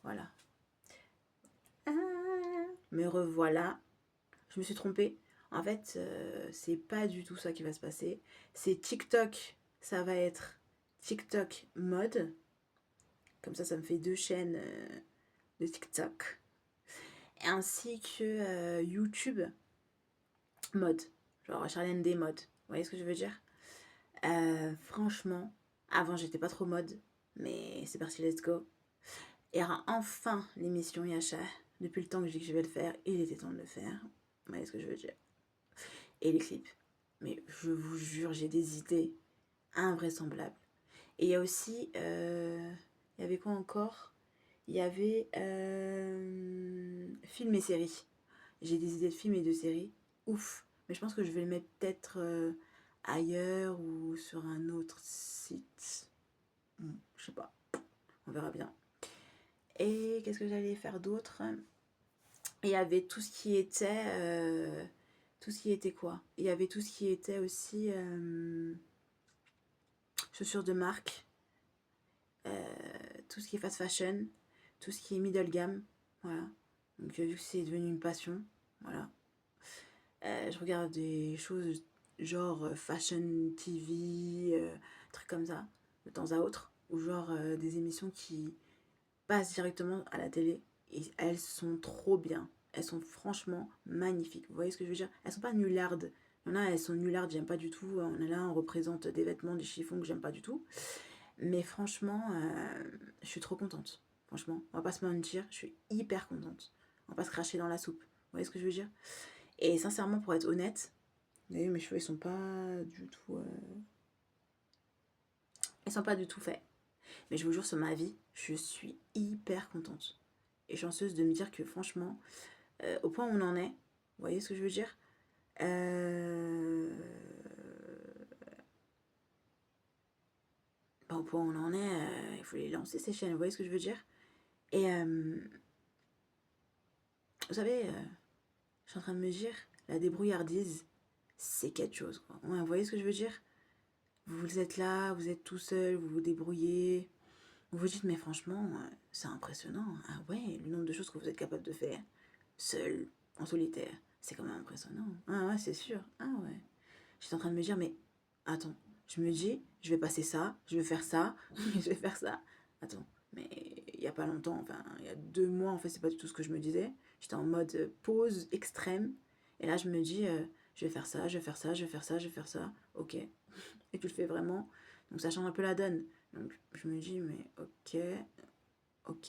Voilà. Ah, me revoilà. Je me suis trompée. En fait, c'est pas du tout ça qui va se passer. C'est TikTok. Ça va être TikTok mode. Comme ça me fait 2 chaînes de TikTok. Ainsi que YouTube mode. Genre Charlène des modes. Vous voyez ce que je veux dire? Franchement, avant j'étais pas trop mode. Mais c'est parti, let's go. Et enfin l'émission Yasha. Depuis le temps que je dis que je vais le faire, il était temps de le faire. Vous voyez ce que je veux dire? Et les clips. Mais je vous jure, j'ai des idées invraisemblables. Et il y a aussi... il y avait quoi encore? Il y avait films et séries. J'ai des idées de films et de séries. Ouf. Mais je pense que je vais le mettre peut-être ailleurs ou sur un autre site. Je sais pas. On verra bien. Et qu'est-ce que j'allais faire d'autre? Il y avait tout ce qui était... tout ce qui était quoi? Il y avait tout ce qui était aussi chaussures de marque, tout ce qui est fast fashion, tout ce qui est middle gamme. Voilà. Donc vu que c'est devenu une passion, voilà. Je regarde des choses genre fashion TV, trucs comme ça, de temps à autre. Ou genre des émissions qui passent directement à la télé. Et elles sont trop bien. Elles sont franchement magnifiques. Vous voyez ce que je veux dire? Elles sont pas nullardes. Il y en a, elles sont nullardes, j'aime pas du tout. On est là, on représente des vêtements, des chiffons que j'aime pas du tout. Mais franchement, je suis trop contente. Franchement, on va pas se mentir, je suis hyper contente. On va pas se cracher dans la soupe. Vous voyez ce que je veux dire? Et sincèrement, pour être honnête, vous voyez, mes cheveux, ils sont pas du tout... Ils sont pas du tout faits. Mais je vous jure, sur ma vie, je suis hyper contente. Et chanceuse de me dire que franchement, au point où on en est, vous voyez ce que je veux dire? Au point où on en est, il faut les lancer ces chaînes, vous voyez ce que je veux dire? Et vous savez, je suis en train de me dire, la débrouillardise, c'est quelque chose, quoi. Ouais, vous voyez ce que je veux dire? Vous êtes là, vous êtes tout seul, vous vous débrouillez. Vous vous dites, mais franchement, c'est impressionnant. Ah ouais, le nombre de choses que vous êtes capable de faire, seul, en solitaire, c'est quand même impressionnant. Ah ouais, c'est sûr. Ah ouais. J'étais en train de me dire, mais attends, je me dis, je vais passer ça, je vais faire ça, je vais faire ça. Attends, mais il n'y a pas longtemps, enfin, il y a 2 mois, en fait, c'est pas du tout ce que je me disais. J'étais en mode pause extrême. Et là, je me dis, je vais faire ça, je vais faire ça, je vais faire ça, je vais faire ça. Ok. Et tu le fais vraiment. Donc ça change un peu la donne. Donc je me dis, mais ok,